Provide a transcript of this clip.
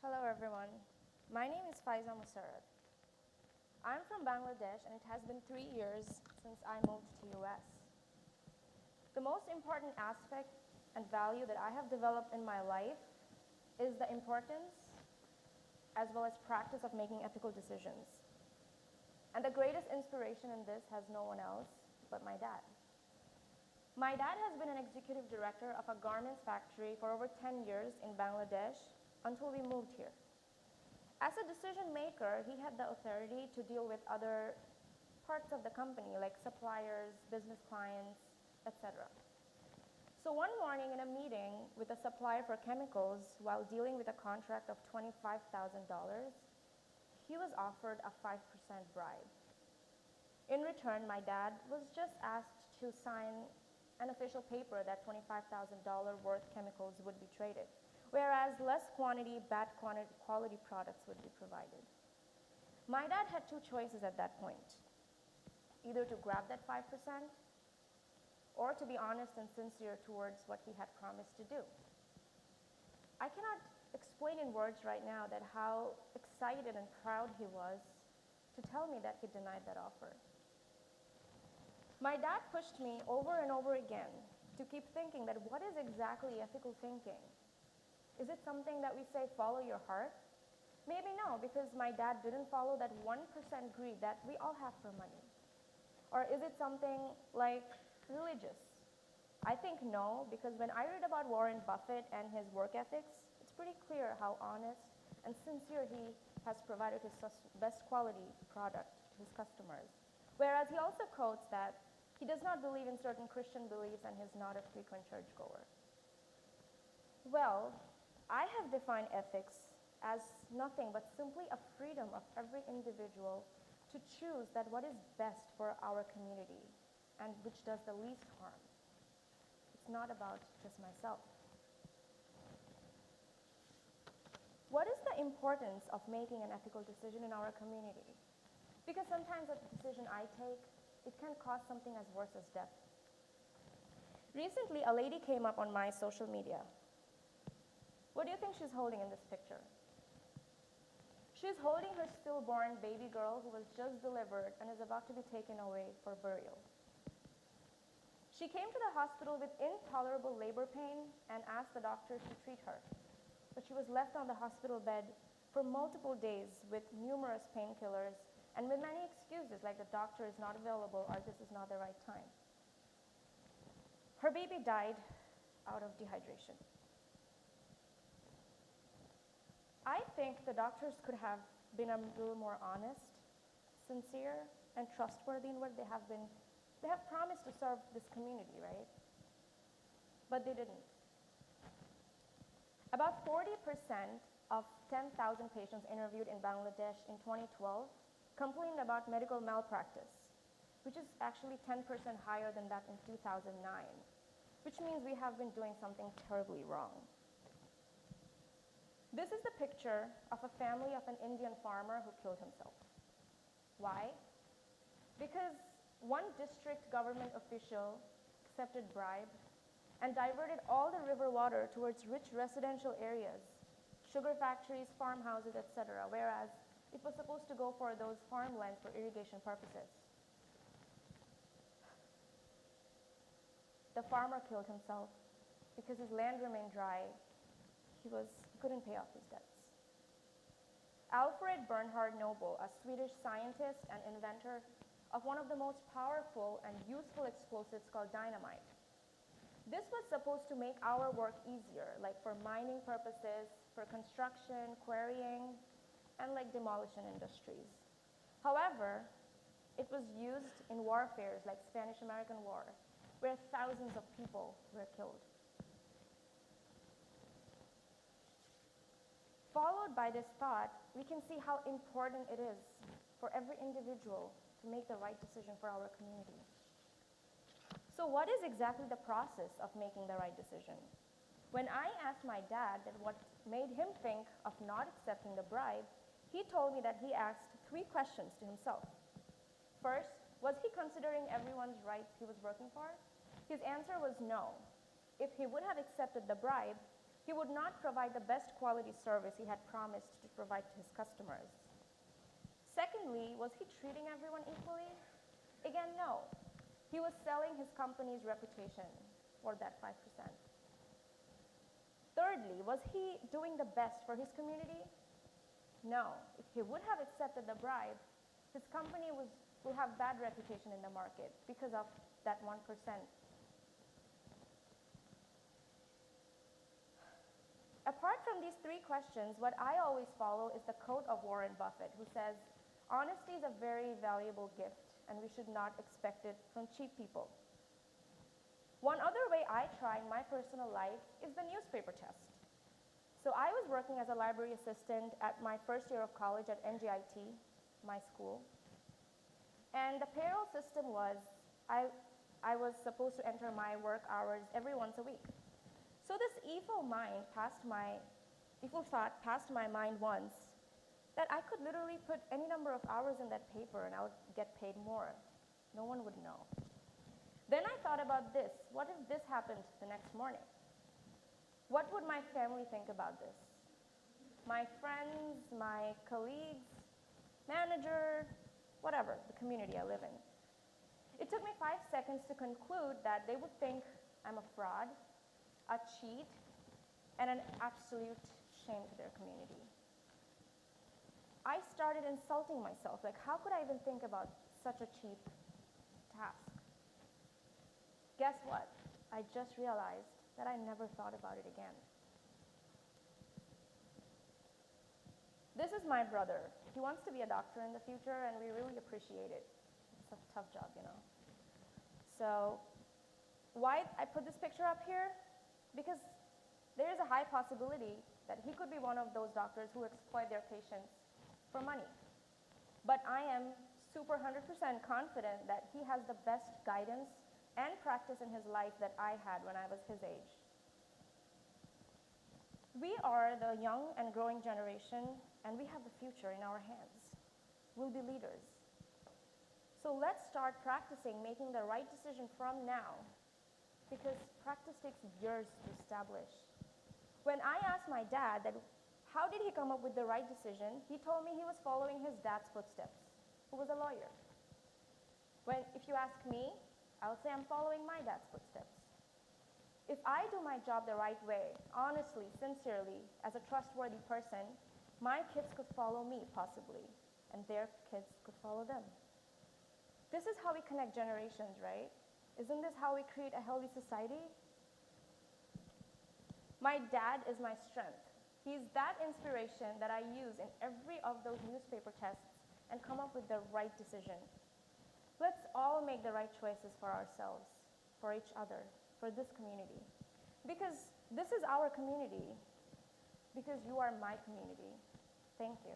Hello everyone. My name is Faiza-The. I'm from Bangladesh and it has been 3 years since I moved to US. The most important aspect and value that I have developed in my life is the importance as well as practice of making ethical decisions. And the greatest inspiration in this has no one else but my dad. My dad has been an executive director of a garments factory for over 10 years in Bangladesh until we moved here. As a decision maker, he had the authority to deal with other parts of the company like suppliers, business clients, etc. So one morning in a meeting with a supplier for chemicals while dealing with a contract of $25,000, he was offered a 5% bribe. In return, my dad was just asked to sign an official paper that $25,000 worth chemicals would be traded, whereas less quantity, bad quality products would be provided. My dad had two choices at that point, either to grab that 5% or to be honest and sincere towards what he had promised to do. I cannot explain in words right now that how excited and proud he was to tell me that he denied that offer. My dad pushed me over and over again to keep thinking that what is exactly ethical thinking? Is it something that we say follow your heart? Maybe no, because my dad didn't follow that 1% greed that we all have for money. Or is it something like religious? I think no, because when I read about Warren Buffett and his work ethics, it's pretty clear how honest and sincere he has provided his best quality product to his customers. Whereas he also quotes that he does not believe in certain Christian beliefs and he's not a frequent churchgoer. Well, I have defined ethics as nothing but simply a freedom of every individual to choose that what is best for our community and which does the least harm. It's not about just myself. What is the importance of making an ethical decision in our community? Because sometimes a decision I take, it can cause something as worse as death. Recently, a lady came up on my social media. What do you think she's holding in this picture? She's holding her stillborn baby girl who was just delivered and is about to be taken away for burial. She came to the hospital with intolerable labor pain and asked the doctors to treat her. But she was left on the hospital bed for multiple days with numerous painkillers and with many excuses like the doctor is not available or this is not the right time. Her baby died out of dehydration. I think the doctors could have been a little more honest, sincere, and trustworthy in what they have been. They have promised to serve this community, right? But they didn't. About 40% of 10,000 patients interviewed in Bangladesh in 2012 complained about medical malpractice, which is actually 10% higher than that in 2009, which means we have been doing something terribly wrong. This is the picture of a family of an Indian farmer who killed himself. Why? Because one district government official accepted bribe and diverted all the river water towards rich residential areas, sugar factories, farmhouses, etc., whereas it was supposed to go for those farmlands for irrigation purposes. The farmer killed himself because his land remained dry. He couldn't pay off his debts. Alfred Bernhard Nobel, a Swedish scientist and inventor of one of the most powerful and useful explosives called dynamite. This was supposed to make our work easier, like for mining purposes, for construction, quarrying, and like demolition industries. However, it was used in warfares like Spanish-American War, where thousands of people were killed. Followed by this thought, we can see how important it is for every individual to make the right decision for our community. So what is exactly the process of making the right decision? When I asked my dad that what made him think of not accepting the bribe, he told me that he asked 3 questions to himself. First, was he considering everyone's rights he was working for? His answer was no. If he would have accepted the bribe, He would not provide the best quality service he had promised to provide to his customers. Secondly, was he treating everyone equally? Again, no. He was selling his company's reputation for that 5%. Thirdly, was he doing the best for his community? No. If he would have accepted the bribe, his company will have bad reputation in the market because of that 1%. Apart from these three questions, what I always follow is the quote of Warren Buffett, who says, "Honesty is a very valuable gift, and we should not expect it from cheap people." One other way I try in my personal life is the newspaper test. So I was working as a library assistant at my first year of college at NJIT, my school. And the payroll system was, I was supposed to enter my work hours every once a week. So this evil thought passed my mind once that I could literally put any number of hours in that paper and I would get paid more. No one would know. Then I thought about this. What if this happened the next morning? What would my family think about this? My friends, my colleagues, manager, whatever, the community I live in. It took me 5 seconds to conclude that they would think I'm a fraud, a cheat, and an absolute shame to their community. I started insulting myself, like how could I even think about such a cheap task? Guess what? I just realized that I never thought about it again. This is my brother. He wants to be a doctor in the future, and we really appreciate it. It's a tough job, you know. So why I put this picture up here? Because there is a high possibility that he could be one of those doctors who exploit their patients for money. But I am super 100% confident that he has the best guidance and practice in his life that I had when I was his age. We are the young and growing generation, and we have the future in our hands. We'll be leaders. So let's start practicing making the right decision from now, because practice takes years to establish. When I asked my dad that how did he come up with the right decision, he told me he was following his dad's footsteps, who was a lawyer. If you ask me, I'll say I'm following my dad's footsteps. If I do my job the right way, honestly, sincerely, as a trustworthy person, my kids could follow me, possibly, and their kids could follow them. This is how we connect generations, right? Isn't this how we create a healthy society? My dad is my strength. He's that inspiration that I use in every of those newspaper tests and come up with the right decision. Let's all make the right choices for ourselves, for each other, for this community. Because this is our community. Because you are my community. Thank you.